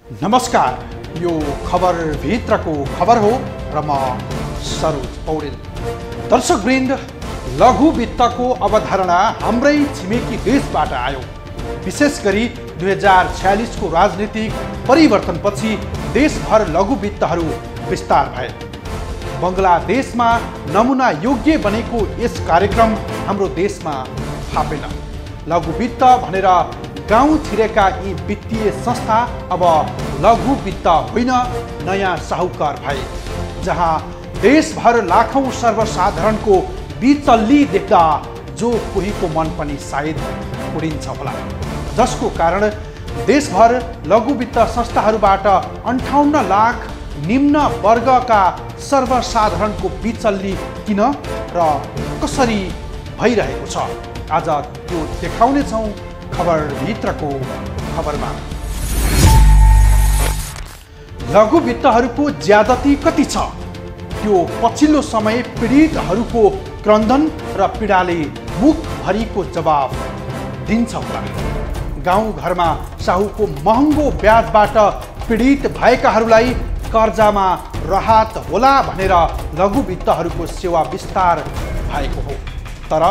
नमस्कार, यो खबर भित्रको खबर हो र म सरोज पौडेल। दर्शकवृन्द, लघु वित्तको अवधारणा हाम्रै छिमेकी देशबाट आयो। विशेष गरी 2046 को राजनीतिक परिवर्तनपछि देशभर लघु वित्तहरू विस्तार भए। बङ्गलादेशमा नमुना योग्य बनेको यस कार्यक्रम हाम्रो देशमा फापेन। लघु वित्त भनेर गाउँ छिरेका यी वित्तीय संस्था अब लघु वित्त होइन, नयाँ साहुकार भए, जहाँ देशभर लाखौं सर्वसाधारणको बिचल्ली देख्दा जो कोहीको मन पनि सायद उडिन्छ होला, जसको कारण देशभर लघु वित्त संस्थाहरूबाट 58 लाख निम्न वर्गका सर्वसाधारणको बिचल्ली किन र कसरी भइरहेको छ, आज त्यो देखाउनेछौँ खबर भित्रको खबरमा। लघु वित्तहरूको ज्यादती कति छ, त्यो पछिल्लो समय पीडितहरूको क्रन्दन र पीडाले मुखभरिको जवाब दिन्छ होला। गाउँघरमा साहुको महँगो ब्याजबाट पीडित भएकाहरूलाई कर्जामा राहत होला भनेर लघु वित्तहरूको सेवा विस्तार भएको हो। तर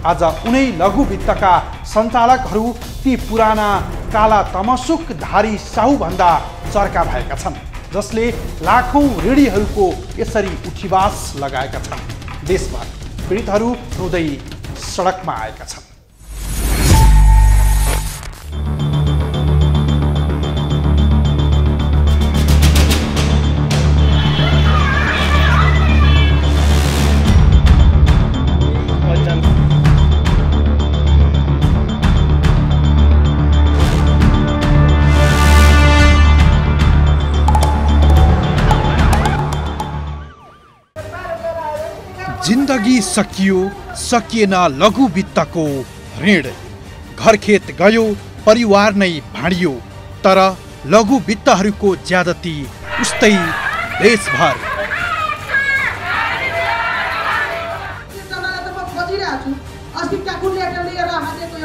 आज उनै लघु वित्तका सञ्चालकहरू ती पुराना काला तमसुकधारी साहुभन्दा चर्का भएका छन्, जसले लाखौं ऋणीहरूको यसरी उठिवास लगाएका छन्। देशभर पीडितहरू रुँदै सडकमा आएका छन्। जिन्दगी सकियो, सकिएन लघु वित्तको ऋण। घरखेत गयो, परिवार नै भाँडियो, तर लघु वित्तहरूको ज्यादती उस्तै देशभर।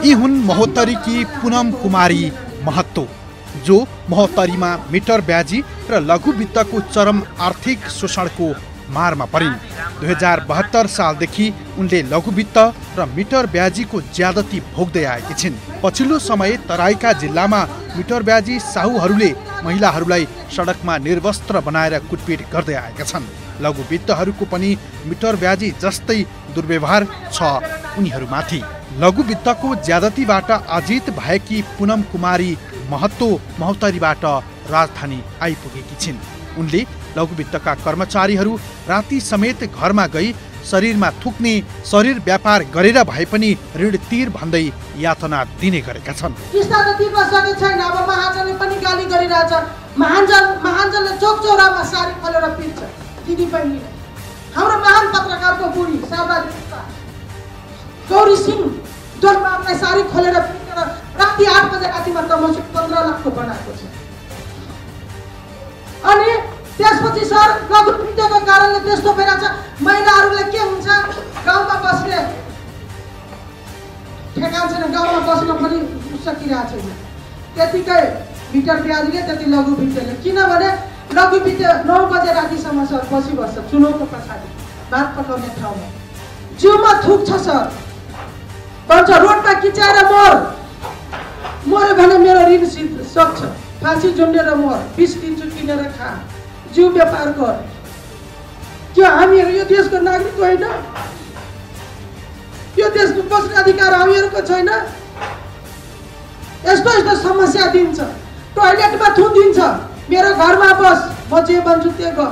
यी हुन् महोत्तरीकी पूनम कुमारी महतो, जो महोत्तरीमा मिटर ब्याजी र लघु वित्तको चरम आर्थिक शोषणको मारमा परिन्। 2072 सालदेखि उनले लघु वित्त र मिटर ब्याजीको ज्यादती भोग्दै आएकी छिन्। पछिल्लो समय तराईका जिल्लामा मिटर ब्याजी साहुहरूले महिलाहरूलाई सडकमा निर्वस्त्र बनाएर कुटपिट गर्दै आएका छन्। लघु वित्तहरूको पनि मिटर ब्याजी जस्तै दुर्व्यवहार छ उनीहरूमाथि। लघु वित्तको ज्यादतीबाट अजित भएकी पूनम कुमारी महतो महोत्तरीबाट राजधानी आइपुगेकी छिन्। उनले लघु वित्तका कर्मचारीहरू राति समेत घरमा गई शरीरमा थुक्ने शरीर व्यापार गरेर भए पनि ऋण तिर भन्दै यातना दिने गरेका छन्। किस्ता त तिर्न सकेको छैन। अब महाजनले पनि गाली गरिरहेछ। महाजनले चोक चौरामा सारी खोलेर पिट्छ दिदी बहिनीले। हाम्रो महान पत्रकारको बुढी शारदा गौरी सिंह दोलमालाई सारी खोलेर पिटेर राति 8 बजे रातिमा तमसुक 15 लाखको बनाएको छ। अनि त्यसपछि सर लघु वित्तको कारणले त्यस्तो भइरहेछ। महिलाहरूले के हुन्छ, गाउँमा बस्ने ठेगान छैन, गाउँमा बस्न पनि सकिरहेको छैन। त्यतिकै मिटर ब्याजले त्यति लघु वित्तले, किनभने लघु वित्त 9 बजे रातिसम्म सर बसिबस्छ चुलोको पछाडि भात पकाउने ठाउँमा। जिउमा थुक छ सर, भन्छ रोडमा किचाएर मर्यो भने मेरो ऋण सक्छ, फाँसी झुन्डेर मर, 20 दिन्छु किनेर खा, जिउ व्यापार गर। त्यो हामीहरू यो देशको नागरिक होइन? यो देशको बस्ने अधिकार हामीहरूको छैन? यस्तो यस्तो समस्या दिन्छ। टोयलेटमा थुनिदिन्छ, मेरो घरमा बस, म जे भन्छु त्यो गर।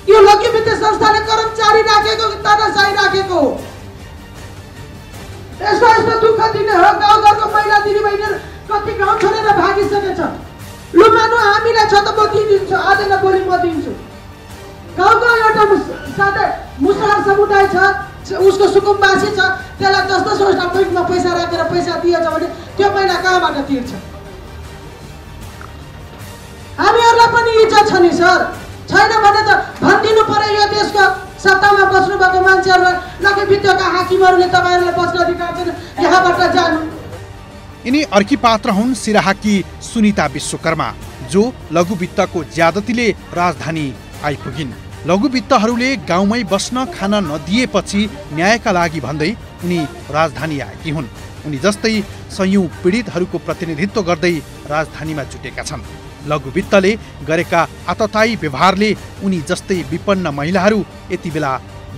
यो लघु वित्त संस्थाले कर्मचारी राखेको तानाशाही राखेको हो। यस्तो यस्तो दुःख दिने हो। गाउँघरको महिला दिदीबहिनीहरू कति गाउँ छोडेर भागिसकेछ। लु मानु हामीलाई छ त म दिन्छु, आज न भोलि म दिन्छु। गाउँको एउटा साथै मुसलमान समुदाय छ, उसको सुकुम्बासी छ, त्यसलाई 10-10 वर्ष बैंकमा पैसा राखेर पैसा दिएछ भने त्यो महिना कहाँबाट तिर्छ? हामीहरूलाई पनि इज्जत छ नि सर। छैन भने त भनिदिनु पर्यो। यो देशको सत्तामा बस्नुभएको मान्छेहरूलाई लघु वित्तका हाकिमहरूले तपाईँहरूलाई बस्न अधिकार छैन, यहाँबाट जानु। यिनी अर्की पात्र हुन् सिराहाकी सुनिता विश्वकर्मा, जो लघु वित्तको ज्यादतीले राजधानी आइपुगिन्। लघु वित्तहरूले गाउँमै बस्न खान नदिएपछि न्यायका लागि भन्दै उनी राजधानी आएकी हुन्। उनी जस्तै सयौं पीडितहरूको प्रतिनिधित्व गर्दै राजधानीमा जुटेका छन्। लघु वित्तले गरेका आततायी व्यवहारले उनी जस्तै विपन्न महिलाहरू यति बेला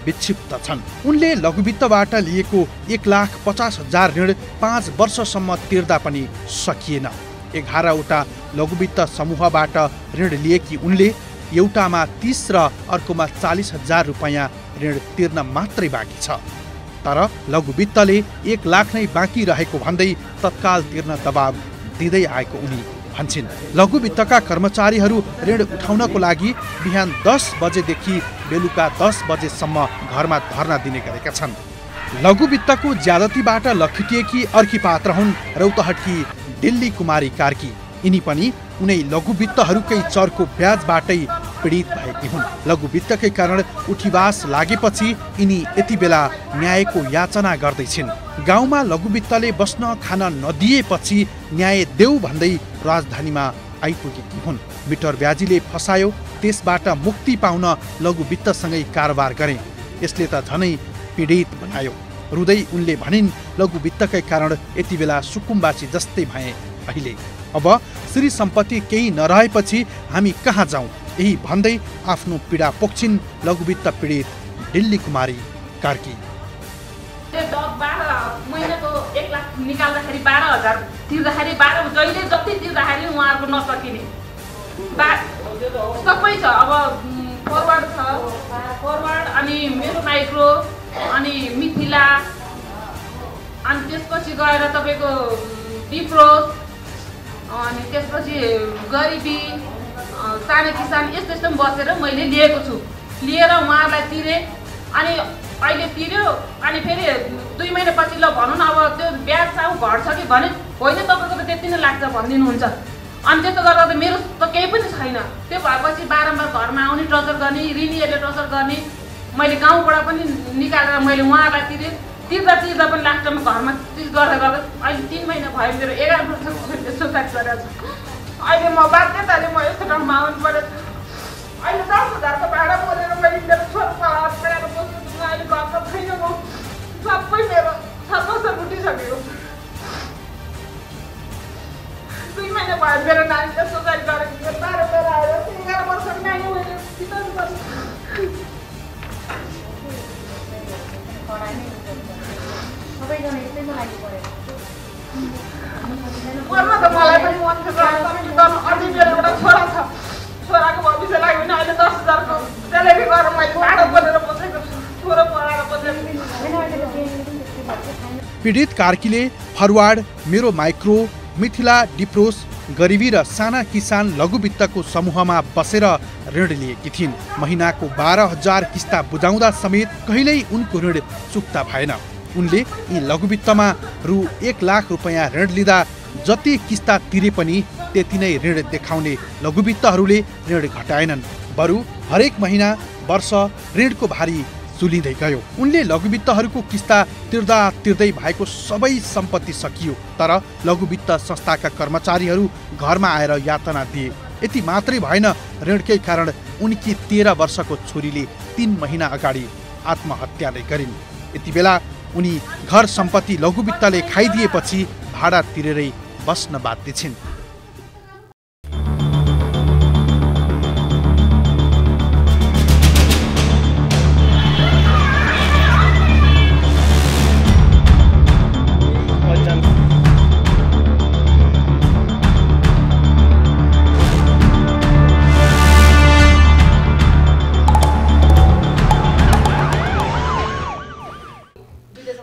विक्षिप्त छन्। उनले लघु वित्तबाट लिएको 1,50,000 ऋण 5 वर्षसम्म तिर्दा पनि सकिएन। 11वटा लघु वित्त समूहबाट ऋण लिएकी उनले एउटामा 30 र अर्कोमा 40,000 रुपैयाँ ऋण तिर्न मात्रै बाँकी छ। तर लघु वित्तले 1 लाख नै बाँकी रहेको भन्दै तत्काल तिर्न दबाब दिँदै आएको उनी भन्छन्। लघु वित्तका कर्मचारीहरू ऋण उठाउनको लागि बिहान 10 बजेदेखि बेलुका 10 बजेसम्म घरमा धरना दिने गरेका छन्। लघु वित्तको ज्यादतीबाट लखिटिएकी अर्की पात्र हुन् रौतहटकी दिल्ली कुमारी कार्की। यिनी पनि उनै लघु वित्तहरूकै चरको ब्याजबाटै पीडित भएकी हुन्। लघु वित्तकै कारण उठीवास लागेपछि यिनी यति बेला न्यायको याचना गर्दैछिन्। गाउँमा लघु वित्तले बस्न खान नदिएपछि न्याय देऊ भन्दै राजधानीमा आइपुगेकी हुन्। मिटर ब्याजीले फसायो, त्यसबाट मुक्ति पाउन लघु वित्तसँगै कारोबार गरे। यसले त झनै पीडित बनायो। रुँदै उनले भनिन्, लघु वित्तकै कारण यति बेला सुकुम्बासी जस्तै भए अहिले। अब श्री सम्पत्ति केही नरहेपछि हामी कहाँ जाउँ, यही भन्दै आफ्नो पीडा पोख्छिन् लघु वित्त पीडित दिल्ली कुमारी कार्की। महिनाको 1 लाख निकाल्दाखेरि 12,000 तिर्दाखेरि 12 जहिले जति तिर्दाखेरि उहाँहरूको नसकिने सबै छ। अब फरवार्ड छ, फरवार्ड अनि मेरो माइक्रो अनि मिथिला अनि त्यसपछि गएर तपाईँको डिप्रोस अनि त्यसपछि गरिबी सानो किसान यस्तो यस्तो बसेर मैले लिएको छु। लिएर उहाँहरूलाई तिरेँ अनि अहिले तिर्यो अनि फेरि 2 महिनापछि ल भनौँ न अब त्यो ब्याज साउ घट्छ कि भने होइन तपाईँको त त्यति नै लाग्छ भनिदिनुहुन्छ। अनि त्यस्तो गर्दा त मेरो त केही पनि छैन। त्यो भएपछि बारम्बार घरमा आउने टर्चर गर्ने, ऋणीहरूले टर्चर गर्ने। मैले गाउँबाट पनि निकालेर मैले उहाँहरूलाई तिरेँ। तिर्दा पनि लास्टमा घरमा चिज गर्दा गर्दा अहिले 3 महिना भयो मेरो 11 वर्षको सुसाइड गरेको छ। अहिले म बाध्यताले म यस्तो ठाउँमा आउनु पऱ्यो। अहिले 10,000को भाडा बोलेर मैले मेरो छोरो पढाएर बस्नु अहिले घरमा छैन। म सबै मेरो सर्वस्व लुटिसकेको। 2 महिना भयो मेरो नानीले सुसाइड गरेको। 12 आएर 11 वर्षको नानी मैले बिताउनु पर्छ। पर्न त मलाई पनि मन छ गर्नु। अझै मेरो एउटा छोरा छ, छोराको भविष्य लागि पनि अहिले 10,000को सेलेरी गरेर मैले भाडा बोलेर बसेको छु। छोरो पढाएर बसेको। पीडित कार्कीले फरवार्ड, मेरो माइक्रो, मिथिला डिप्रोस, गरिबी र साना किसान लघु वित्तको समूहमा बसेर ऋण लिएकी थिइन्। महिनाको 12,000 किस्ता बुझाउँदा समेत कहिल्यै उनको ऋण चुक्ता भएन। उनले यी लघु वित्तमा रु 1 लाख रुपैयाँ ऋण लिँदा जति किस्ता तिरे पनि त्यति नै ऋण देखाउने लघु वित्तहरूले ऋण घटाएनन्। बरु हरेक महिना वर्ष ऋणको भारी सुलिँदै गयो। उनले लघु वित्तहरूको किस्ता तिर्दा तिर्दै भएको सबै सम्पत्ति सकियो। तर लघु वित्त संस्थाका कर्मचारीहरू घरमा आएर यातना दिए। यति मात्रै भएन, ऋणकै कारण उनकी 13 वर्षको छोरीले 3 महिना अगाडि आत्महत्या नै गरिन्। यति बेला उनी घर सम्पत्ति लघु वित्तले खाइदिएपछि भाडा तिरेरै बस्न बाध्य छिन्।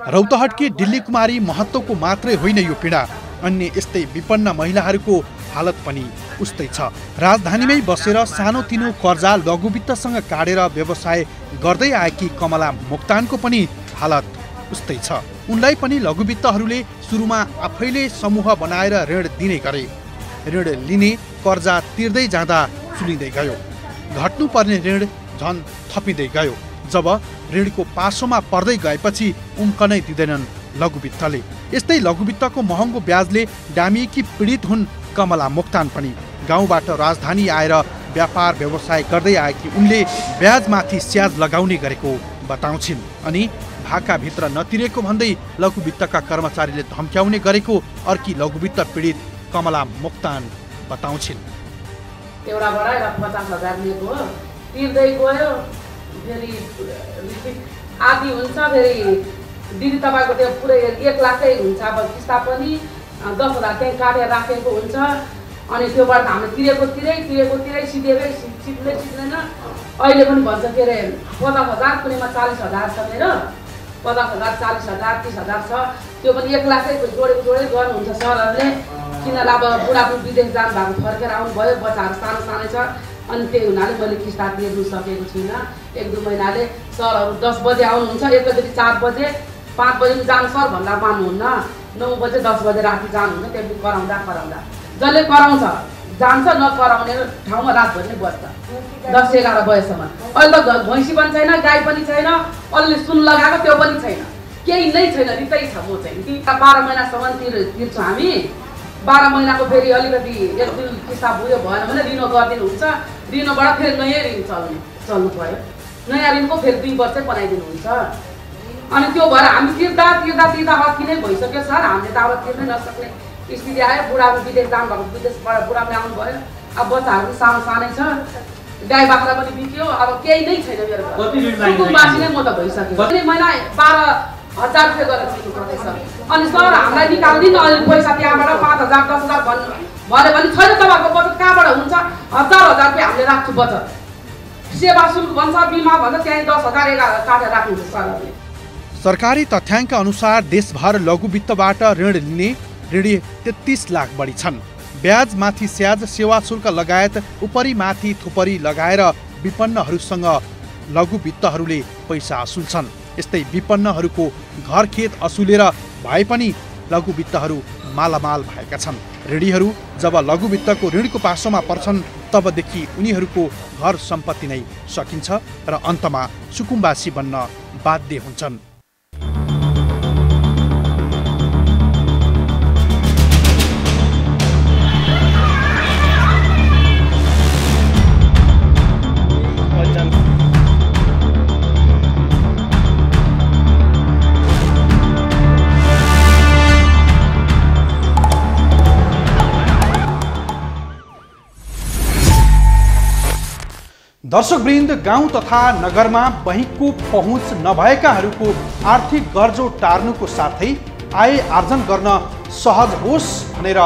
रौतहटकी दिल्ली कुमारी महत्त्वको मात्रै होइन यो पीडा, अन्य यस्तै विपन्न महिलाहरूको हालत पनि उस्तै छ। राजधानीमै बसेर सानोतिनो कर्जा लघु वित्तसँग काटेर व्यवसाय गर्दै आएकी कमला मोक्तानको पनि हालत उस्तै छ। उनलाई पनि लघु वित्तहरूले सुरुमा आफैले समूह बनाएर ऋण दिने गरे। ऋण लिने, कर्जा तिर्दै जाँदा सुलिँदै गयो। घट्नुपर्ने ऋण झन् थपिँदै गयो। जब ऋणको पासोमा पर्दै गएपछि उम्कनै दिँदैनन् लघु वित्तले। यस्तै लघुवित्तको महँगो ब्याजले डामिएकी पीडित हुन् कमला मोक्तान पनि। गाउँबाट राजधानी आएर व्यापार व्यवसाय गर्दै आएकी उनले ब्याजमाथि स्याज लगाउने गरेको बताउँछिन् अनि भाकाभित्र नतिरेको भन्दै लघुवित्तका कर्मचारीले धम्क्याउने गरेको अर्की लघुवित्त पीडित कमला मोक्तान बताउँछिन्। एउटा बढाएर 50,000 लिएको हो, तिर्दै गयो, फेरि आदि हुन्छ, फेरि दिदी तपाईँको त्यो पुरै 1 लाखै हुन्छ, अब किस्ता पनि 10,000 त्यहीँ काटेर राखेको हुन्छ। अनि त्योबाट हामीले तिरेको सिद्धिँदैन। अहिले पनि भन्छ के अरे 50,000, कुनैमा 40,000 छ मेरो, 50,000, 40,000, 30,000 छ, त्यो पनि 1 लाखै जोडेको गर्नुहुन्छ सरहरूले। किनभने अब बुढाबुढी विदेश जानु भएको, फर्केर आउनुभयो, बच्चाहरू सानो छ, अनि त्यही हुनाले मैले किस्ता तिर्नु सकेको छुइनँ। 1-2 महिनाले सरहरू 10 बजे आउनुहुन्छ, एकैचोटि 4 बजे 5 बजे पनि जानु सर भन्दा मान्नुहुन्न, 9 बजे 10 बजे राति जानुहुन्छ। त्यो कराउँदा जसले कराउँछ जान्छ, नकराउने ठाउँमा रातभरि नै बस्छ 10-11 बजेसम्म। अहिले त भैँसी पनि छैन, गाई पनि छैन, अलि सुन लगाएको त्यो पनि छैन, केही नै छैन, रित्तै छ। म चाहिँ 12 महिनासम्म तिर्छु हामी। 12 महिनाको फेरि अलिकति 1-2 किस्ता बुझ्यो भएन भने रिनो गरिदिनुहुन्छ। रिनोबाट फेरि नयाँ ऋण चल्नु पऱ्यो, नयाँ ऋणको फेरि 2 वर्षै बनाइदिनुहुन्छ। अनि त्यो भएर हामी तिर्दा अति नै भइसक्यो सर। हामीले त अब तिर्नै नसक्ने स्थिति आयो। बुढाको विदेश जानुभएको, विदेशबाट बुढाले आउनुभयो, अब बच्चाहरू सानै छ, गाई बाख्रा पनि बिक्यो, अब केही नै छैन मेरो घर। कुटुम्बवासी नै म त भइसक्यो। महिना 12,000 रुपियाँ गरेर तिर्नुपर्दैछ। अनि सर हामीलाई निकाल्दिन अहिले पैसा, त्यहाँबाट 5,000 10,000 भन्यो भने छैन तपाईँको बचत कहाँबाट हुन्छ? 4,000 रुपियाँ हामीले राख्छु बचत, सेवा शुल्क भन्छ, बिमा भन्छ, त्यहाँ 10,000 11,000 काटेर राख्नुहुन्छ सरहरूले। सरकारी तथ्याङ्क अनुसार देशभर लघुवित्तबाट ऋण लिने ऋणी 33 लाख बढी छन्। ब्याजमाथि स्याज, सेवा शुल्क लगायत उपरिमाथि थुपरी लगाएर विपन्नहरूसँग लघुवित्तहरूले पैसा असुल्छन्। यस्तै विपन्नहरूको घर खेत असुलेर भए पनि लघुवित्तहरू मालामाल भएका छन्। ऋणीहरू जब लघुवित्तको ऋणको पासोमा पर्छन् तबदेखि उनीहरूको घर सम्पत्ति नै सकिन्छ र अन्तमा सुकुम्बासी बन्न बाध्य हुन्छन्। दर्शकवृन्द, गाउँ तथा नगरमा बैंकको पहुँच नभएकाहरूको आर्थिक गर्जो टार्नुको साथै आय आर्जन गर्न सहज होस् भनेर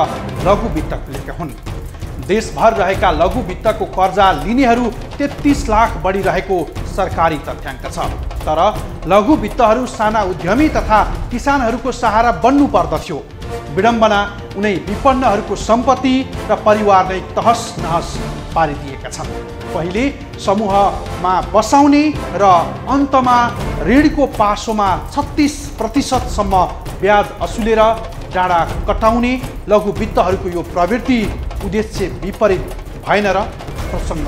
लघुवित्त खुलेका हुन्। देशभर रहेका लघुवित्तको कर्जा लिनेहरू 33 लाख बढी रहेको सरकारी तथ्याङ्क छ। तर लघुवित्तहरू साना उद्यमी तथा किसानहरूको सहारा बन्नु पर्दथ्यो। विडम्बना, उनै विपन्नहरूको सम्पत्ति र परिवार नै तहस नहस पारिदिएका छन्। पहिले समूहमा बसाउने र अन्तमा ऋणको पासोमा 36% ब्याज असुलेर डाँडा कटाउने लघुवित्तहरूको यो प्रवृत्ति उद्देश्य विपरीत भएन र? प्रसङ्ग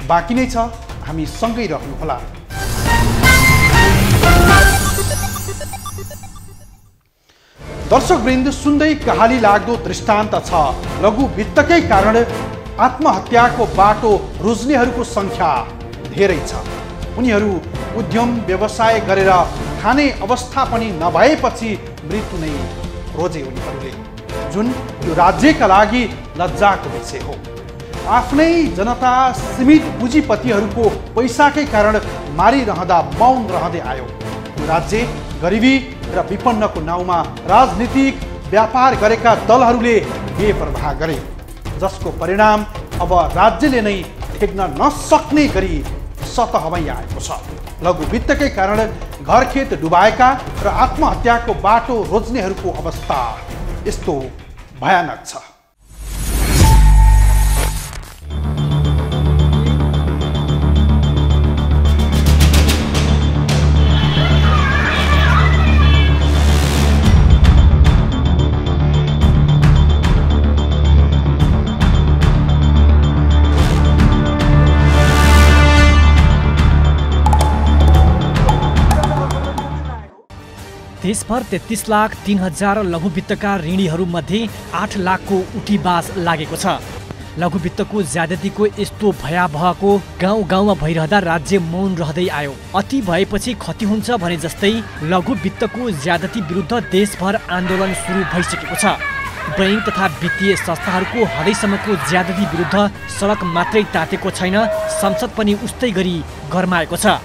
बाँकी नै छ, हामी सँगै रहनुहोला। दर्शकवृन्द, सुन्दै कहाली लाग्दो दृष्टान्त छ। लघुवित्तकै कारण आत्महत्याको बाटो रोज्नेहरूको सङ्ख्या धेरै छ। उनीहरू उद्यम व्यवसाय गरेर खाने अवस्था पनि नभएपछि मृत्यु नै रोजे उनीहरूले, जुन यो राज्यका लागि लज्जाको विषय हो। आफ्नै जनता सीमित पुँजीपतिहरूको पैसाकै कारण मारिरहँदा मौन रहँदै आयो। यो राज्य गरिबी र विपन्नको नाउँमा राजनीतिक व्यापार गरेका दलहरूले बेपरवाह गरे, जसको परिणाम अब राज्यले नै ठेक्न नसक्ने गरी सतहमै आएको छ। लघुवित्तकै कारण घरखेत डुबाएका र आत्महत्याको बाटो रोज्नेहरूको अवस्था यस्तो भयानक छ। देशभर 33,03,000 लघु वित्तका ऋणीहरूमध्ये 8 लाखको उठीबाज लागेको छ। लघु वित्तको ज्यादतीको यस्तो भयावहको गाउँ गाउँमा भइरहँदा राज्य मौन रहँदै आयो। अति भएपछि खती हुन्छ भने जस्तै लघु वित्तको ज्यादती विरुद्ध देशभर आन्दोलन सुरु भइसकेको छ। बैंक तथा वित्तीय संस्थाहरूको हदैसम्मको ज्यादती विरुद्ध सडक मात्रै तातेको छैन, संसद पनि उस्तै गरी गरमाएको छ।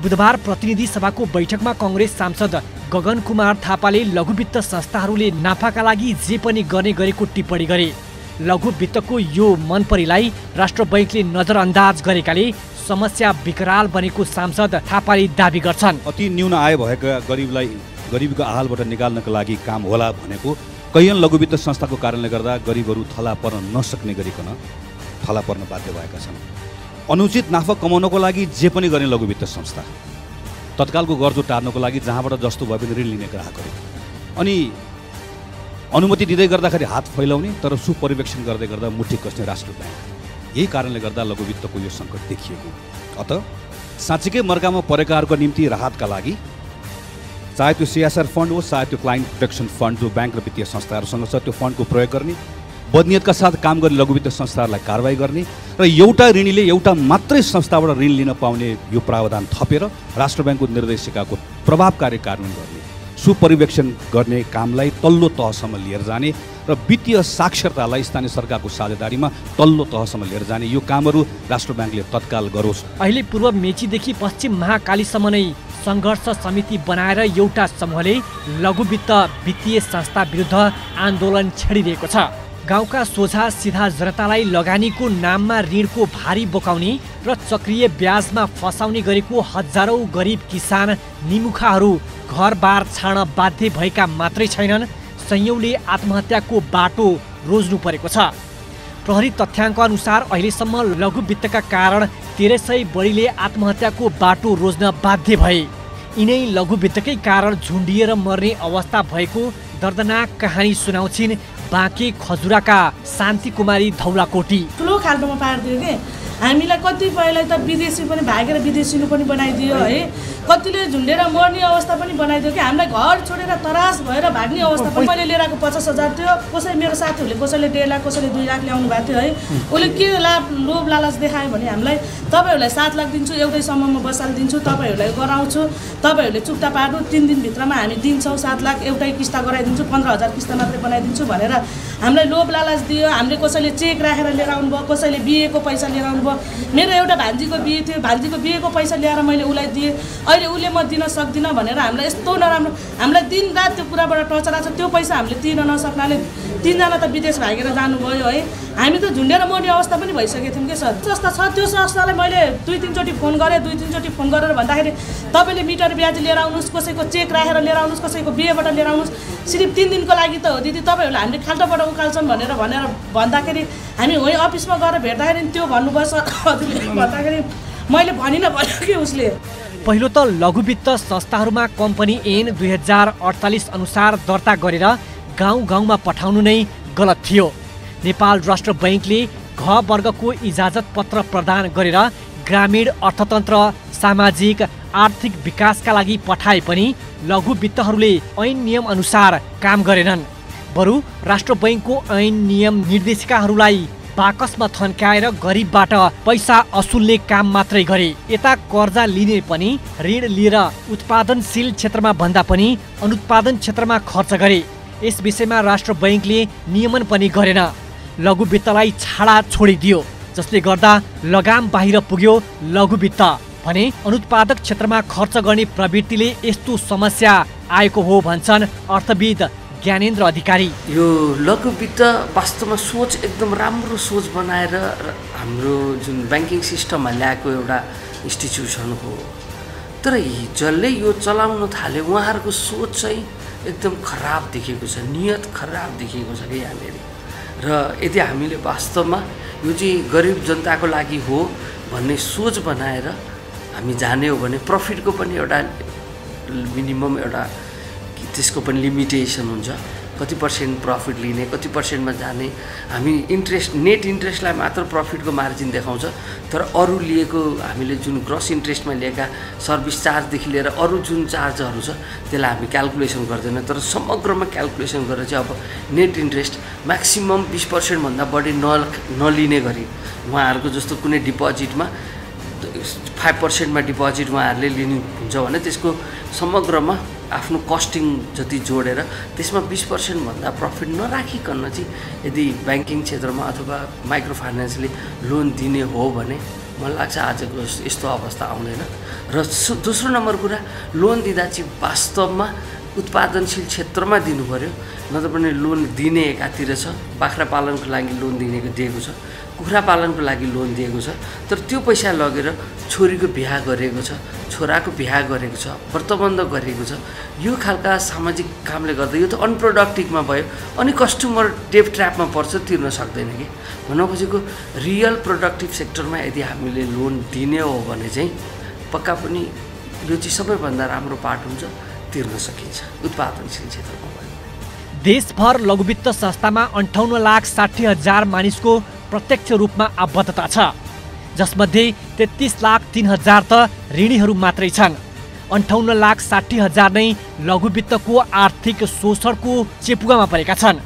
बुधबार प्रतिनिधि सभाको बैठकमा कांग्रेस सांसद गगन कुमार थापाले लघु वित्त संस्थाहरूले नाफाका लागि जे पनि गर्ने गरेको टिप्पणी गरे। लघु वित्तको यो मनपरीलाई राष्ट्र बैंकले नजरअन्दाज गरेकाले समस्या विकराल बनेको सांसद थापाले दाबी गर्छन्। अति न्यून आय भएका गरिबीको आहालबाट निकाल्नको लागि काम होला भनेको कैयन लघु वित्त संस्थाको कारणले गर्दा गरिबहरू थला पर्न नसक्ने गरिकन थला पर्न बाध्य भएका छन्। अनुचित नाफा कमाउनको लागि जे पनि गर्ने लघु वित्त संस्था, तत्कालको गर्जो टार्नको लागि जहाँबाट जस्तो भए पनि ऋण लिने ग्राहकहरू, अनि अनुमति दिँदै गर्दाखेरि हात फैलाउने तर सुपरिवेक्षण गर्दै गर्दा मुठी कस्ने राष्ट्र ब्याङ्क, यही कारणले गर्दा लघु वित्तको यो सङ्कट देखिएको। अत साँच्चीकै मर्कामा परेकाहरूको निम्ति राहतका लागि चाहे त्यो CSR फन्ड होस्, चाहे त्यो क्लाइन्ट प्रोटेक्सन फन्ड जो ब्याङ्क र वित्तीय संस्थाहरूसँग छ, त्यो फन्डको प्रयोग गर्ने, बदनियतका साथ काम गर्ने लघु वित्त संस्थाहरूलाई कारवाही गर्ने र एउटा ऋणीले एउटा मात्रै संस्थाबाट ऋण लिन पाउने यो प्रावधान थपेर राष्ट्र ब्याङ्कको निर्देशिकाको प्रभावकारी कार्यान्वयन गर्ने, सुपरिवेक्षण गर्ने कामलाई तल्लो तहसम्म लिएर जाने र वित्तीय साक्षरतालाई स्थानीय सरकारको साझेदारीमा तल्लो तहसम्म लिएर जाने यो कामहरू राष्ट्र ब्याङ्कले तत्काल गरोस्। अहिले पूर्व मेचीदेखि पश्चिम महाकालीसम्म नै सङ्घर्ष समिति बनाएर एउटा समूहले लघु वित्त वित्तीय संस्था विरुद्ध आन्दोलन छेडिरहेको छ। गाउँका सोझा सिधा जनतालाई लगानीको नाममा ऋणको भारी बोकाउने र चक्रीय ब्याजमा फसाउने गरेको हजारौं गरिब किसान निमुखाहरू घरबार छाड्न बाध्य भएका मात्रै छैनन्, संयौंले आत्महत्याको बाटो रोज्नु परेको छ। प्रहरी तथ्याङ्क अनुसार अहिलेसम्म लघु वित्तका कारण 1300 बढीले आत्महत्याको बाटो रोज्न बाध्य भए। यिनै लघु वित्तकै कारण झुन्डिएर मर्ने अवस्था भएको दर्दनाक कहानी सुनाउँछिन् बाँके खजुराका शान्ति कुमारी धौलाकोटी। ठुलो खाल्डोमा पारिदियो कि हामीलाई कतिपयलाई त विदेशी पनि भागेर विदेशिलो पनि बनाइदियो है, कतिले झुन्डेर मर्ने अवस्था पनि बनाइदियो कि हामीलाई घर छोडेर तरास भएर भाग्ने अवस्था पनि। मैले लिएर आएको 50,000 थियो, कसै मेरो साथीहरूले कसैले 1.5 लाख कसैले 2 लाख ल्याउनु भएको थियो है। उसले के लोभ लालच देखायो भने हामीलाई तपाईँहरूलाई 7 लाख दिन्छु, एउटै समूहमा बसाल दिन्छु, तपाईँहरूलाई गराउँछु, तपाईँहरूले चुक्ता पार्नु, 3 दिनभित्रमा हामी दिन्छौँ 7 लाख, एउटै किस्ता गराइदिन्छु, 15,000 किस्ता मात्रै बनाइदिन्छु भनेर हामीलाई लोभ लालच दियो। हामीले कसैले चेक राखेर लिएर आउनुभयो, कसैले बिहेको पैसा लिएर आउनुभयो। मेरो एउटा भान्जीको बिहे थियो, भान्जीको बिहेको पैसा ल्याएर मैले उसलाई दिएँ, अहिले उसले म दिन सक्दिनँ भनेर हामीलाई यस्तो नराम्रो, हामीलाई दिनरात त्यो कुराबाट टर्चर आएको छ। त्यो पैसा हामीले तिर्न नसक्नाले 3 जना त विदेश भागेर जानुभयो है। हामी त झुन्डेर मर्ने अवस्था पनि भइसकेको थियौँ कि सर। संस्था छ, त्यो संस्थालाई मैले 2-3 चोटि फोन गरेँ, 2-3 चोटि फोन गरेर भन्दाखेरि तपाईँले मिटर ब्याज लिएर आउनुहोस्, कसैको चेक राखेर लिएर आउनुहोस्, कसैको बिहेबाट लिएर आउनुहोस्, सिर्फ 3 दिनको लागि त हो दिदी, तपाईँहरूले हामीले खाल्टोबाट उकाल्छौँ भनेर भन्दाखेरि हामी वहीँ अफिसमा गएर भेट्दाखेरि त्यो भन्नुभयो सर हजुरले भन्दाखेरि मैले भनिनँ भन्यो कि उसले। पहिलो त लघु वित्त संस्थाहरूमा कम्पनी ऐन 2048 अनुसार दर्ता गरेर गाउँ गाउँमा पठाउनु नै गलत थियो। नेपाल राष्ट्र बैंकले घ वर्गको इजाजत पत्र प्रदान गरेर ग्रामीण अर्थतन्त्र सामाजिक आर्थिक विकासका लागि पठाए पनि लघु वित्तहरूले ऐन नियम अनुसार काम गरेनन्। बरु राष्ट्र बैंकको ऐन नियम निर्देशिकाहरूलाई बाकसमा थन्काएर गरिबबाट पैसा असुल्ने काम मात्रै गरे। यता कर्जा लिने पनि ऋण लिएर उत्पादनशील क्षेत्रमा भन्दा पनि अनुत्पादन क्षेत्रमा खर्च गरे। यस विषयमा राष्ट्र बैंकले नियमन पनि गरेन, लघु वित्तलाई छाडा छोडिदियो, जसले गर्दा लगाम बाहिर पुग्यो लघु वित्त भने अनुत्पादक क्षेत्रमा खर्च गर्ने प्रवृत्तिले यस्तो समस्या आएको हो भन्छन् अर्थविद ज्ञानेन्द्र अधिकारी। यो लघु वित्त वास्तवमा सोच एकदम राम्रो सोच बनाएर हाम्रो जुन ब्याङ्किङ सिस्टममा ल्याएको एउटा इन्स्टिट्युसन हो, तर जसले यो चलाउन थाले उहाँहरूको सोच चाहिँ एकदम खराब देखेको छ, नियत खराब देखेको छ कि यहाँनिर। र यदि हामीले वास्तवमा यो चाहिँ गरिब जनताको लागि हो भन्ने सोच बनाएर हामी जाने हो भने प्रफिटको पनि एउटा मिनिमम एउटा त्यसको पनि लिमिटेसन हुन्छ। कति पर्सेन्ट प्रफिट लिने, कति पर्सेन्टमा जाने। हामी नेट इन्ट्रेस्टलाई मात्र प्रफिटको मार्जिन देखाउँछ, तर अरू लिएको हामीले जुन ग्रस इन्ट्रेस्टमा लिएका सर्भिस चार्जदेखि लिएर अरू जुन चार्जहरू छ त्यसलाई हामी क्यालकुलेसन गर्दैन। तर समग्रमा क्यालकुलेसन गरेर चाहिँ अब नेट इन्ट्रेस्ट म्याक्सिमम 20% भन्दा बढी नलिने गरी उहाँहरूको जस्तो कुनै डिपोजिटमा 5%मा डिपोजिट उहाँहरूले लिनुहुन्छ भने त्यसको समग्रमा आफ्नो कस्टिङ जति जोडेर त्यसमा 20% भन्दा प्रफिट नराखिकन चाहिँ यदि ब्याङ्किङ क्षेत्रमा अथवा माइक्रो फाइनेन्सले लोन दिने हो भने मलाई लाग्छ आजको यस्तो अवस्था आउँदैन। र दोस्रो नम्बर कुरा, लोन दिँदा चाहिँ वास्तवमा उत्पादनशील क्षेत्रमा दिनु पर्यो, नत्र पनि लोन दिने एकातिर छ। बाख्रा पालनको लागि लोन दिएको छ, कुखुरा पालनको लागि लोन दिएको छ, तर त्यो पैसा लगेर छोरीको बिहा गरेको छ, छोराको बिहा गरेको छ, व्रतबन्ध गरेको छ। यो खालका सामाजिक कामले गर्दा यो त अनप्रोडक्टिभमा भयो अनि कस्टमर डेट ट्र्यापमा पर्छ, तिर्न सक्दैन कि। भन्न खोजेको रियल प्रोडक्टिभ सेक्टरमा यदि हामीले लोन दिने हो भने चाहिँ पक्का पनि यो चाहिँ सबैभन्दा राम्रो पार्ट हुन्छ, तिर्न सकिन्छ उत्पादनशील क्षेत्रमा भयो। देशभर लघुवित्त संस्थामा 58,60,000 मानिसको प्रत्यक्ष रूपमा आबद्धता छ, जसमध्ये 33,03,000 त ऋणीहरू मात्रै छन्। 58,60,000 नै लघुवित्तको आर्थिक शोषणको चेपुगामा परेका छन्।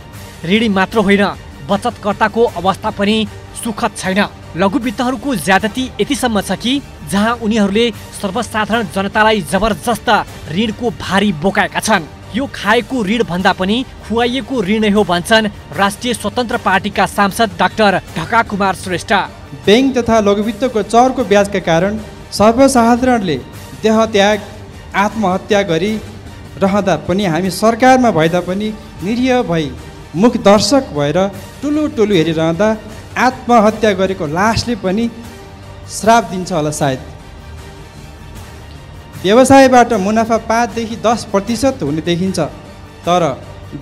ऋणी मात्र होइन, बचतकर्ताको अवस्था पनि सुखद छैन। लघुवित्तहरूको ज्यादती यतिसम्म छ कि जहाँ उनीहरूले सर्वसाधारण जनतालाई जबरजस्त ऋणको भारी बोकाएका छन्। यो खाएको ऋण भन्दा पनि खुवाइएको ऋण नै हो भन्छन् राष्ट्रिय स्वतन्त्र पार्टीका सांसद डाक्टर ढका कुमार श्रेष्ठ। बैंक तथा लघुवित्तको चरको ब्याजका कारण सर्वसाधारणले देहत्याग आत्महत्या गरी रहँदा पनि हामी सरकारमा भएदा पनि निरीह भई मुख दर्शक भएर टुलु हेरिरहँदा आत्महत्या गरेको लासले पनि श्राप दिन्छ होला सायद। व्यवसायबाट मुनाफा 5 देखि 10% हुने देखिन्छ, तर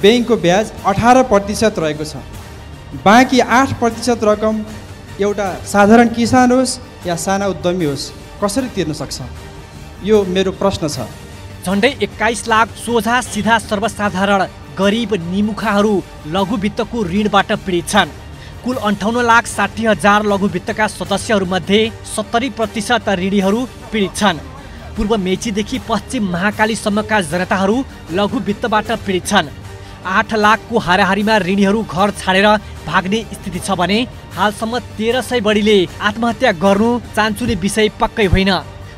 बैंकको ब्याज 18% रहेको छ। बाँकी 8% रकम एउटा साधारण किसान होस् या साना उद्यमी होस् कसरी तिर्न सक्छ? यो मेरो प्रश्न छ। झन्डै 21 लाख सोझा सिधा सर्वसाधारण गरिब निमुखाहरू लघुवित्तको ऋणबाट पीडित छन्। कुल 58,60,000 लघुवित्तका सदस्यहरूमध्ये 70% ऋणीहरू पीडित छन्। पूर्व मेचीदेखि पश्चिम महाकालीसम्मका जनताहरू लघुवित्तबाट पीडित छन्। 8 लाखको हाराहारीमा ऋणीहरू घर छाडेर भाग्ने स्थिति छ भने हालसम्म 1300 बढीले आत्महत्या गर्नु चान्चुने विषय पक्कै होइन।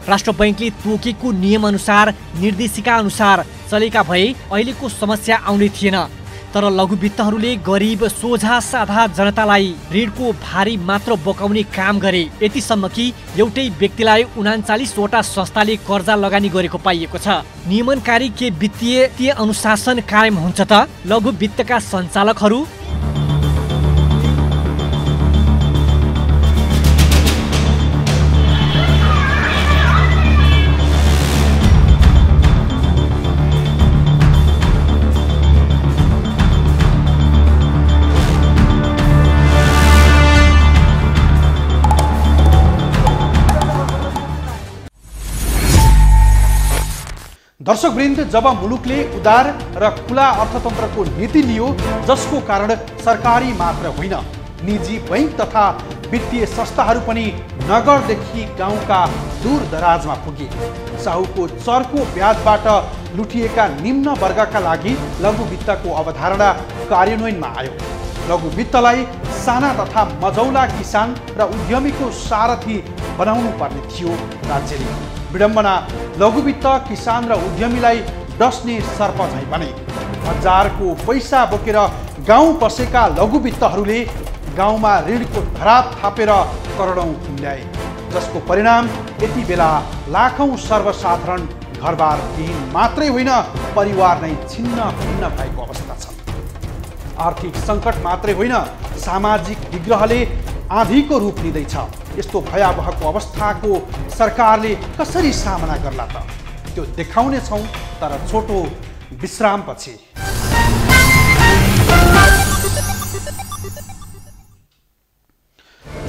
राष्ट्र बैंकले तोकेको नियमअनुसार निर्देशिका अनुसार चलेका भए अहिलेको समस्या आउने थिएन। तर लघुवित्तहरूले गरिब सोझा साधा जनतालाई ऋणको भारी मात्र बोकाउने काम गरे, यतिसम्म कि एउटै व्यक्तिलाई 39वटा संस्थाले कर्जा लगानी गरेको पाइएको छ। नियमनकारी के वित्तीय अनुशासन कायम हुन्छ त? लघुवित्तका सञ्चालकहरू दर्शकवृन्द, जब मुलुकले उदार र खुला अर्थतन्त्रको नीति लियो जसको कारण सरकारी मात्र होइन निजी बैंक तथा वित्तीय संस्थाहरू पनि नगरदेखि गाउँका दूर दराजमा पुगे। साहुको चरको ब्याजबाट लुटिएका निम्न वर्गका लागि लघुवित्तको अवधारणा कार्यान्वयनमा आयो। लघुवित्तलाई साना तथा मझौला किसान र उद्यमीको सारथी बनाउनु पर्ने थियो राज्यले। विडम्बना, लघुवित्त किसान र उद्यमीलाई डस्ने सर्प झैँ बने। हजारको पैसा बोकेर गाउँ बसेका लघुवित्तहरूले गाउँमा ऋणको धराप थापेर करोडौँ खुम्ल्याए, जसको परिणाम यति बेला लाखौँ सर्वसाधारण घरबार विहीन मात्रै होइन परिवार नै छिन्न भिन्न भएको अवस्था छ। आर्थिक सङ्कट मात्रै होइन सामाजिक विग्रहले आँधीको रूप लिँदैछ। यस्तो भयावहको अवस्थाको सरकारले कसरी सामना गर्ला त? त्यो देखाउने छौँ, तर छोटो विश्रामपछि।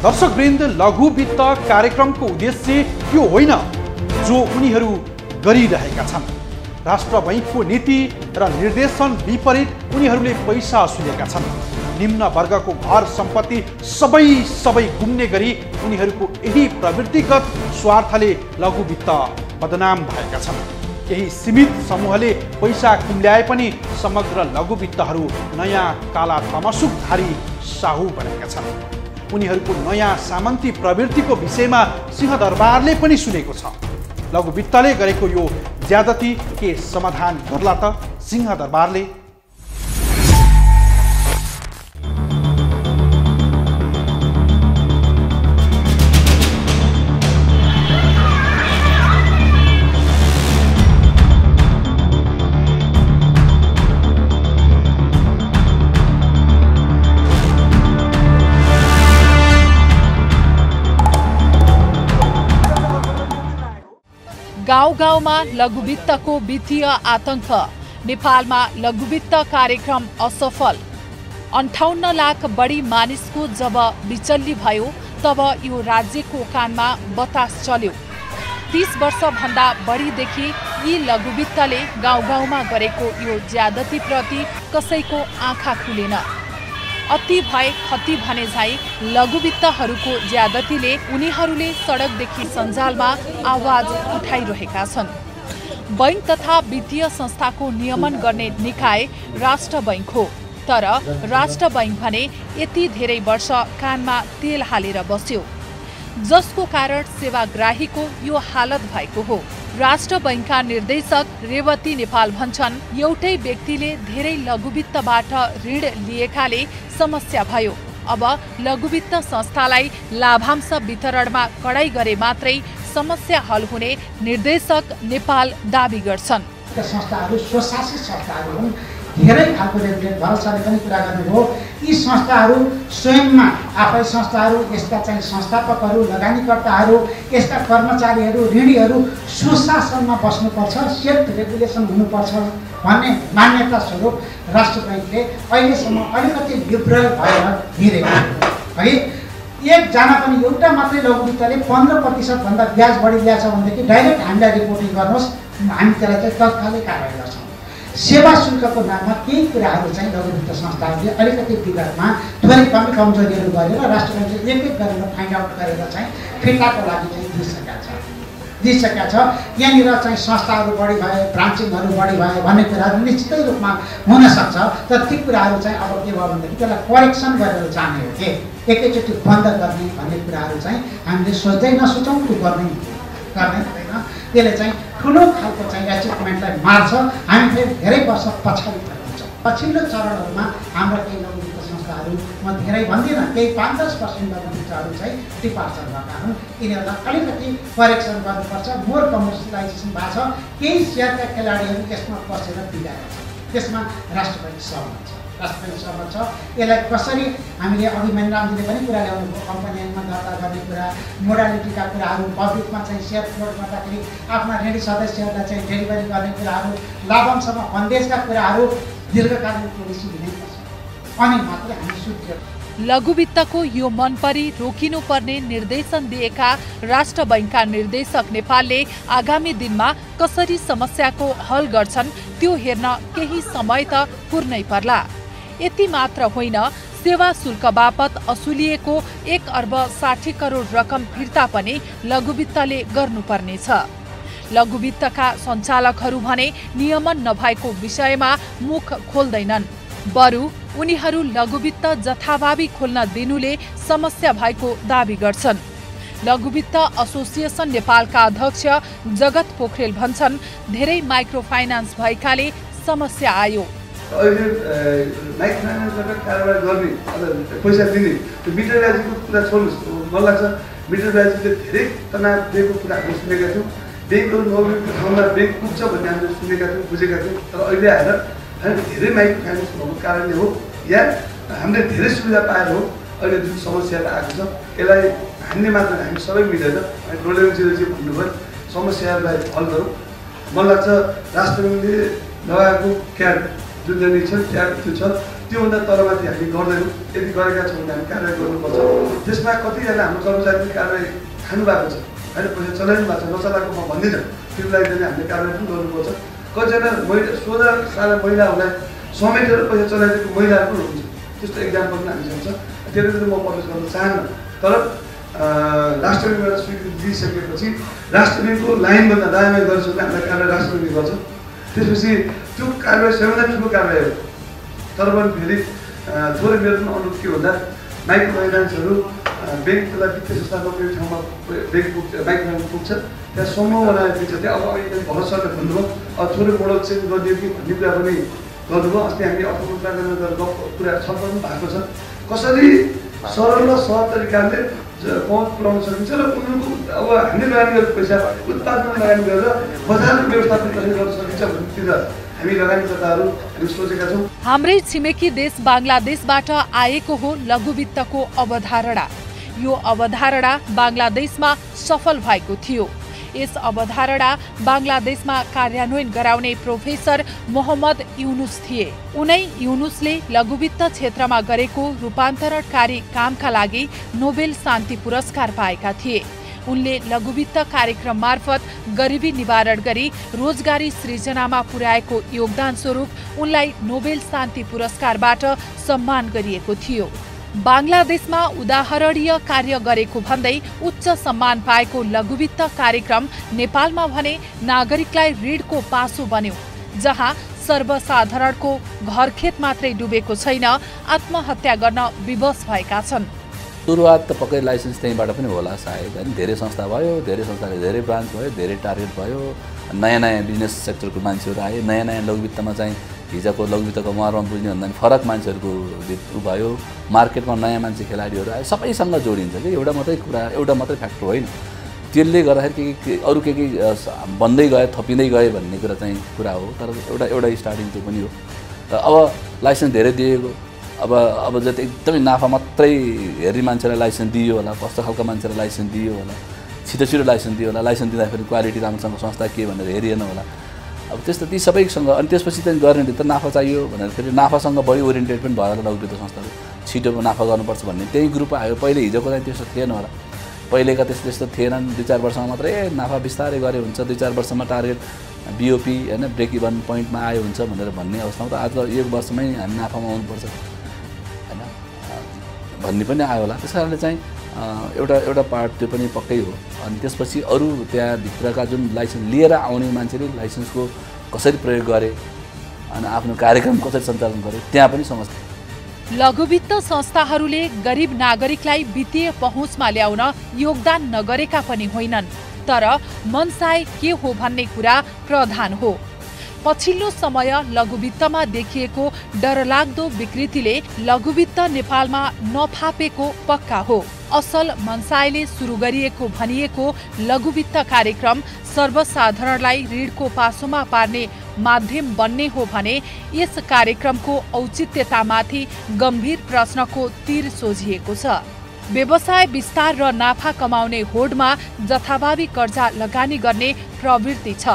दर्शकवृन्द, लघुवित्त कार्यक्रमको उद्देश्य त्यो होइन जो उनीहरू गरिरहेका छन्। राष्ट्र बैंकको नीति र निर्देशन विपरीत उनीहरूले पैसा असुलेका छन्। निम्न वर्गको घर सम्पत्ति सबै गुम्ने गरी उनीहरूको यही प्रवृत्तिगत स्वार्थले लघु वित्त बदनाम भएका छन्। केही सीमित समूहले पैसा कुम्ल्याए पनि समग्र लघु वित्तहरू नयाँ काला तमसुकधारी साहु बनेका छन्। उनीहरूको नयाँ सामन्ती प्रवृत्तिको विषयमा सिंहदरबारले पनि सुनेको छ। लघु वित्तले गरेको यो ज्यादती के समाधान गर्ला त सिंहदरबारले? गाउँ-गाउँमा लघुवित्तको वित्तीय आतंक। नेपालमा लघुवित्त कार्यक्रम असफल। 58 लाख बढी मानिसको जब बिचल्ली भयो तब यो राज्यको कानमा बतास चल्यो। 30 वर्षभन्दा बढीदेखि यी लघुवित्तले गाउँ-गाउँमा गरेको यो ज्यादतीप्रति कसैको आँखा खुलेन। अति भए खती भने झै लघुवित्तहरूको ज्यादतीले उनीहरूले सडकदेखि सञ्जालमा आवाज उठाइरहेका छन्। बैंक तथा वित्तीय संस्थाको नियमन गर्ने निकाय राष्ट्र बैंक हो, तर राष्ट्र बैंक भने यति धेरै वर्ष कानमा तेल हालेर बस्यो, जसको कारण सेवाग्राहीको यो हालत भएको हो। राष्ट्र बैंकका निर्देशक रेवती नेपाल भन्छन्, एउटै व्यक्तिले धेरै लघुवित्तबाट ऋण लिएकाले समस्या भयो। अब लघुवित्त संस्थालाई लाभांश वितरणमा कडाई गरे मात्रै समस्या हल हुने निर्देशक नेपाल दाबी गर्छन्। संस्थाहरू स्वशासित संस्थाहरू हुन्। धेरै खालको रेगुलेट भरसाले पनि कुरा गर्नुभयो। यी संस्थाहरू स्वयंमा आफै संस्थाहरू, यस्ता चाहिँ संस्थापकहरू, लगानीकर्ताहरू, यस्ता कर्मचारीहरू, ऋणीहरू सुशासनमा बस्नुपर्छ, सेल्फ रेगुलेसन हुनुपर्छ भन्ने मान्यता स्वरूप राष्ट्र बैंकले अहिलेसम्म अलिकति लिबरल भएर हिँडेको है। एकजना पनि एउटा मात्रै लघुवित्तले 15% भन्दा ब्याज बढी ल्याएछ भनेदेखि डाइरेक्ट हामीलाई रिपोर्टिङ गर्नुहोस्, हामी त्यसलाई चाहिँ तत्कालै कारवाही गर्छौँ। सेवा शुल्कको नाममा केही कुराहरू चाहिँ लघुवित्त संस्थाहरूले अलिकति विगतमा थोरै कमजोरीहरू गरेर राष्ट्र बैंकले एक गरेर फाइन्ड आउट गरेर चाहिँ फिर्ताको लागि चाहिँ दिइसकेका छ। यहाँनिर चाहिँ संस्थाहरू बढी भए, ब्रान्चिङहरू बढी भए भन्ने कुराहरू निश्चितै रूपमा हुनसक्छ। तर ती कुराहरू चाहिँ अब के भयो भनेदेखि त्यसलाई करेक्सन गरेर जाने हो कि एकैचोटि बन्द गर्ने भन्ने कुराहरू चाहिँ हामीले सोच्दै नसोचौँ, त्यो गर्ने हुँदैन। त्यसले चाहिँ ठुलो खालको चाहिँ एचिभमेन्टलाई मार्छ। हामी फेरि धेरै वर्ष पछाडि फर्किन्छौँ। पछिल्लो चरणहरूमा हाम्रा केही लघुवित्त संस्थाहरू, म धेरै भन्दिनँ, केही 5-10% लघुवित्तहरू चाहिँ डिपार्चर भएका हुन्। यिनीहरूलाई अलिकति करेक्सन गर्नुपर्छ। मोर कमर्सियलाइजेसन भएको छ। केही सेयरका खेलाडीहरू यसमा बसेर बिगाएका छन्। त्यसमा राष्ट्र बैंक सहमत छ। राष्ट्र बैंक सहमत छ। यसलाई कसरी हामीले अघि मनिरामजीले पनि कुरा ल्याउनुभयो, कम्पनी ऐनमा दर्ता गर्ने कुरा, मोडालिटीका कुराहरू, पब्लिकमा चाहिँ सेयर फ्लोट गर्दाखेरि आफ्ना ऋणी सदस्यहरूलाई चाहिँ डेलिभरी गर्ने कुराहरू, लाभांशमा बन्देजका कुराहरू दीर्घकालीन पोलिसी दिनैपर्छ, अनि मात्रै हामी सुध्रियो। लघुवित्तको यो मनपरी रोकिनुपर्ने निर्देशन दिएका राष्ट्र बैंकका निर्देशक नेपालले आगामी दिनमा कसरी समस्याको हल गर्छन् त्यो हेर्न केही समय त कुर्नै पर्ला। यति मात्र होइन, सेवा शुल्क बापत असुलिएको 1 अर्ब 60 करोड रकम फिर्ता पनि लघुवित्तले गर्नुपर्नेछ। लघुवित्तका सञ्चालकहरू भने नियमन नभएको विषयमा मुख खोल्दैनन्, बरु उनीहरू लघुवित्त जथाभावी खोल्न दिनुले समस्या भएको दाबी गर्छन्। लघुवित्त एसोसिएसन नेपालका अध्यक्ष जगत पोखरेल भन्छन्, धेरै माइक्रो फाइनान्स भएकाले समस्या आयो। अहिले माइक्रो फाइनान्सबाट कारोबार गर्ने पैसा दिने त्यो मिटर ब्याजको कुरा छोड्नुहोस्। मलाई लाग्छ मिटर ब्याजले धेरै तनाव दिएको कुराहरू सुनेका थियौँ। ब्याङ्कहरू नगएको ठाउँमा ब्याङ्क पुग्छ भन्ने हामीले सुनेका थियौँ, बुझेका थियौँ। तर अहिले आएर हामी धेरै माइक्रो फाइनान्स भएको कारणले हो या हामीले धेरै सुविधा पाएर हो अहिले जुन समस्याहरू आएको छ। यसलाई हामीले मात्र हामी सबै मिलेर डोलेन्जीले चाहिँ भन्नुभयो समस्याहरूलाई हल गरौँ। मलाई लाग्छ राष्ट्र बैंकले लगाएको क्याड जुन जहाँनिर छ क्याड त्यो छ, त्योभन्दा तलमाथि हामी गर्दैनौँ। यदि गरेका छौँ भने हामी कारवाही गर्नुपर्छ। त्यसमा कतिजना हाम्रो कर्मचारीले कारवाही खानु भएको छ, होइन पैसा चलाइनु भएको छ, नचलाएको म भन्दिनँ, त्यसलाई चाहिँ हामीले कारवाही पनि गर्नुपर्छ। कतिजना महिला 16 साल महिलाहरूलाई समेटेर पैसा चलाइदिएको महिलाहरू पनि हुन्छ। त्यस्तो एक्जाम्पल पनि हामीसँग छ। त्यसले चाहिँ म पब्लिस गर्न चाहन्न। तर राष्ट्र ब्याङ्कबाट स्वीकृति दिइसकेपछि राष्ट्र ब्याङ्कको लाइनभन्दा दायाँ गरिसक्दा हामीलाई कारबाही राष्ट्र ब्याङ्कले गर्छ। त्यसपछि त्यो कारबाही सबैभन्दा ठुलो कारबाही हो। तर पनि फेरि थोरै मेरो पनि अनुरोध के भन्दा माइक्रो फाइनेन्सहरू ब्याङ्कलाई वित्तीय संस्थाको एक ठाउँमा ब्याङ्क पुग्छ, माइक्रो फाइनेन्स पुग्छ, त्यहाँ समूह बनाएर दिन्छ। त्यहाँ अब अहिले भरत सरले भन्नुभयो अब थोरै मोडल चेन्ज गरिदियो कि भन्ने कुरा पनि गर्नुभयो। अस्ति हामी अर्थमन्त्रालयमा कुरा छलफल पनि भएको छ कसरी सरल र सहज तरिकाले पहुँच पुऱ्याउन सकिन्छ र उनीहरूको अब हामीले लगानी गरेको पैसा उत्पादनमा लगानी गरेर बजारमा व्यवस्थापन कसरी गर्न सकिन्छ भन्नेतिर हामी लगानीकर्ताहरू हामी सोचेका छौँ। हाम्रै छिमेकी देश बांग्लादेशबाट आएको हो लघु वित्तको अवधारणा। यो अवधारणा बांग्लादेशमा सफल भएको थियो। यस अवधारणा बांग्लादेशमा कार्यान्वयन गराउने प्रोफेसर मोहम्मद युनुस थिए। उनै युनुसले लघुवित्त क्षेत्रमा गरेको रूपान्तरणकारी कामका लागि नोबेल शान्ति पुरस्कार पाएका थिए। उनले लघुवित्त कार्यक्रम मार्फत गरिबी निवारण गरी रोजगारी सृजनामा पुर्याएको योगदान स्वरूप उनलाई नोबेल शान्ति पुरस्कारबाट सम्मान गरिएको थियो। बांग्लादेशमा उदाहरणीय कार्य गरेको भन्दै उच्च सम्मान पाएको लघुवित्त कार्यक्रम नेपालमा भने नागरिकलाई ऋणको पासो बन्यो, जहाँ सर्वसाधारणको घरखेत मात्रै डुबेको छैन, आत्महत्या गर्न विवश भएका छन्। सुरुवात त पक्कै लाइसेन्स त्यहीँबाट पनि होला सायद, होइन? धेरै संस्था भयो, धेरै संस्थाले धेरै ब्रान्च भयो, धेरै टार्गेट भयो, नयाँ नयाँ बिजनेस सेक्टरको मान्छेहरू आए, नयाँ नयाँ लघुवित्तमा चाहिँ हिजोको लघुवित्तको महरमा बुझ्ने भन्दा फरक मान्छेहरूको भयो, मार्केटमा नयाँ मान्छे खेलाडीहरू आए, सबैसँग जोडिन्छ कि एउटा मात्रै कुरा, एउटा मात्रै फ्याक्टर होइन। त्यसले गर्दाखेरि के अरू के बन्दै गए, थपिँदै गए भन्ने कुरा चाहिँ कुरा हो। तर एउटा स्टार्टिङ त्यो पनि हो। र अब लाइसेन्स धेरै दिएको, अब जति एकदमै नाफा मात्रै हेर्ने मान्छेलाई लाइसेन्स दियो होला, कस्तो खालको मान्छेलाई लाइसेन्स दियो होला, छिटो लाइसेन्स दियो होला, लाइसेन्स दिँदाखेरि क्वालिटी राम्रोसँग संस्था के भनेर हेरिएन होला। अब त्यस्तो ती सबैसँग अनि त्यसपछि चाहिँ गर्ने त नाफा चाहियो भनेर फेरि नाफासँग बढी ओरिएन्टेड पनि भएर लघुवित्त संस्थाले छिटो नाफा गर्नुपर्छ भन्ने त्यही ग्रुप आयो। पहिले हिजोको चाहिँ त्यस्तो थिएन होला, पहिलेका त्यस्तो थिएनन्। 2-4 वर्षमा मात्रै नाफा बिस्तारै गरे हुन्छ, 2-4 वर्षमा टार्गेट बिओपी होइन ब्रेक इभन पोइन्टमा आयो हुन्छ भनेर भन्ने अवस्थामा त आज 1 वर्षमै हामी नाफामा आउनुपर्छ होइन भन्ने पनि आयो होला। त्यस कारणले चाहिँ एउटा पार्ट त्यो पनि पक्कै हो। अनि त्यसपछि अरू त्यहाँभित्रका जुन लाइसेन्स लिएर आउने मान्छेले लाइसेन्सको कसरी प्रयोग गरे अनि आफ्नो कार्यक्रम कसरी सञ्चालन गरे त्यहाँ पनि समस्या। लघुवित्त संस्थाहरूले गरिब नागरिकलाई वित्तीय पहुँचमा ल्याउन योगदान नगरेका पनि होइनन्, तर मनसाय के हो भन्ने कुरा प्रधान हो। पछिल्लो समय लघुवित्तमा देखिएको डरलाग्दो विकृतिले लघुवित्त नेपालमा नफापेको पक्का हो। असल मनसायले सुरु गरिएको भनिएको लघुवित्त कार्यक्रम सर्वसाधारणलाई ऋणको पासोमा पार्ने माध्यम बन्ने हो भने यस कार्यक्रमको औचित्यतामाथि गम्भीर प्रश्नको तीर सोझिएको छ। व्यवसाय विस्तार र नाफा कमाउने होडमा जथाभावी कर्जा लगानी गर्ने प्रवृत्ति छ।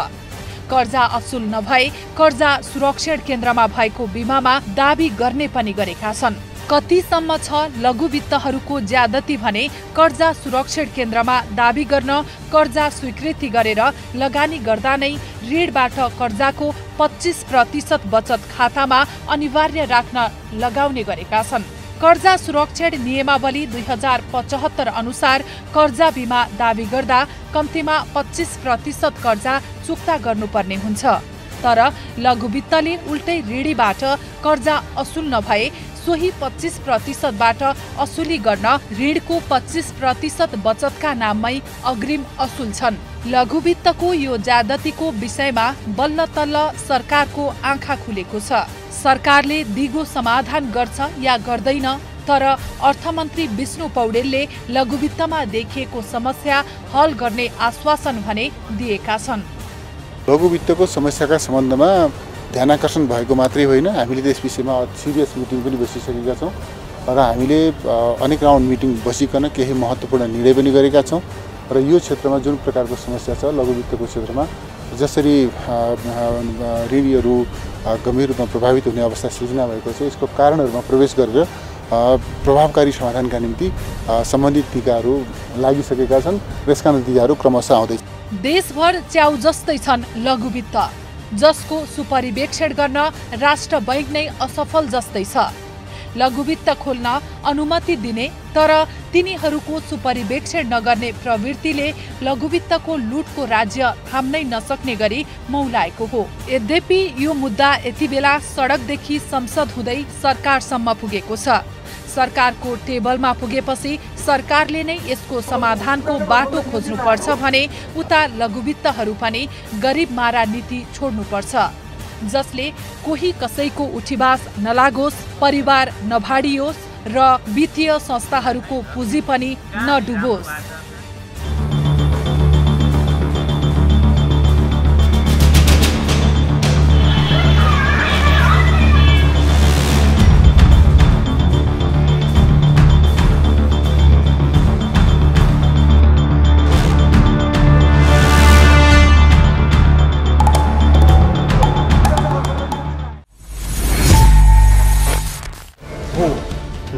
कर्जा असुल नभए कर्जा सुरक्षण केन्द्रमा भएको बिमामा दाबी गर्ने पनि गरेका छन्। कतिसम्म छ लघुवित्तहरूको ज्यादती भने कर्जा सुरक्षण केन्द्रमा दाबी गर्न कर्जा स्वीकृति गरेर लगानी गर्दा नै ऋणबाट कर्जाको 25% बचत खातामा अनिवार्य राख्न लगाउने गरेका छन्। कर्जा सुरक्षण नियमावली 2075 अनुसार कर्जा बिमा दाबी गर्दा कम्तीमा 25% कर्जा चुक्ता गर्नुपर्ने हुन्छ। तर लघुवित्तले उल्टै ऋणीबाट कर्जा असुल नभए सोही 25%बाट असुली गर्न ऋणको 25% बचतका नाममै अग्रिम असुल छन्। लघुवित्तको यो ज्यादतीको विषयमा बल्ल तल्ल सरकारको आँखा खुलेको छ। सरकारले दिगो समाधान गर्छ या गर्दैन, तर अर्थमन्त्री विष्णु पौडेलले लघुवित्तमा देखिएको समस्या हल गर्ने आश्वासन भने दिएका छन्। लघुवित्तको समस्याका सम्बन्धमा ध्यानाकर्षण भएको मात्रै होइन, हामीले त्यस विषयमा सिरियस मिटिङ पनि बसिसकेका छौँ र हामीले अनेक राउन्ड मिटिङ बसिकन केही महत्त्वपूर्ण निर्णय पनि गरेका छौँ। र यो क्षेत्रमा जुन प्रकारको समस्या छ लघुवित्तको क्षेत्रमा जसरी ऋणीहरू गम्भीर रूपमा प्रभावित हुने अवस्था सृजना भएको छ, यसको कारणहरूमा प्रवेश गरेर प्रभावकारी समाधानका निम्ति सम्बन्धित टीकाहरू लागिसकेका छन् र यसका नतिजाहरू क्रमशः आउँदैछ। देशभर च्याउ जस्तै छन् लघुवित्त। जसको सुपरिवेक्षण गर्न राष्ट्र बैंक नै असफल जस्तै छ। लघुवित्त खोल्न अनुमति दिने तर तिनीहरूको सुपरिवेक्षण नगर्ने प्रवृत्तिले लघुवित्तको लुटको राज्य थाम्नै नसक्ने गरी मौलाएको हो। यद्यपि यो मुद्दा यति बेला सडकदेखि संसद हुँदै सरकारसम्म पुगेको छ। सरकारको टेबलमा पुगेपछि सरकारले नै यसको समाधानको बाटो खोज्नुपर्छ भने उता लघुवित्तहरू पनि गरिब मारा नीति छोड्नुपर्छ, जसले कोही कसैको उठीबास नलागोस्, परिवार नभाडियोस् र वित्तीय संस्थाहरूको पुँजी पनि नडुबोस्।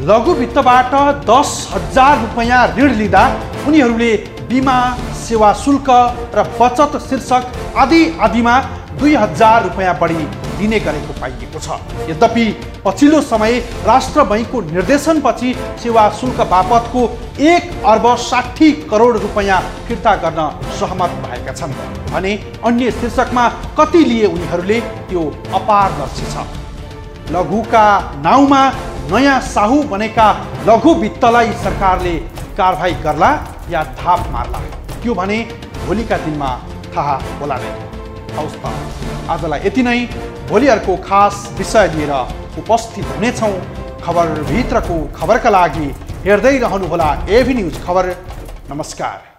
लघुवित्तबाट 10,000 रुपैयाँ ऋण लिँदा उनीहरूले बिमा, सेवा शुल्क र बचत शीर्षक आदिमा 2,000 रुपैयाँ बढी दिने गरेको पाइएको छ। यद्यपि पछिल्लो समय राष्ट्र बैंकको निर्देशनपछि सेवा शुल्क बापतको 1,60 करोड रुपैयाँ फिर्ता गर्न सहमत भएका छन् भने अन्य शीर्षकमा कति लिए उनीहरूले त्यो अपारदर्शी छ। लघुका नाउँमा नयाँ साहु बनेका लघु वित्तलाई सरकारले कारबाही गर्ला या धाप मार्ला, त्यो भने भोलिका दिनमा थाहा होला नै। हवस् त आजलाई यति नै। भोलि अर्को खास विषय लिएर उपस्थित हुनेछौँ। खबरभित्रको खबरका लागि हेर्दै रहनुहोला एभी न्युज खबर। नमस्कार।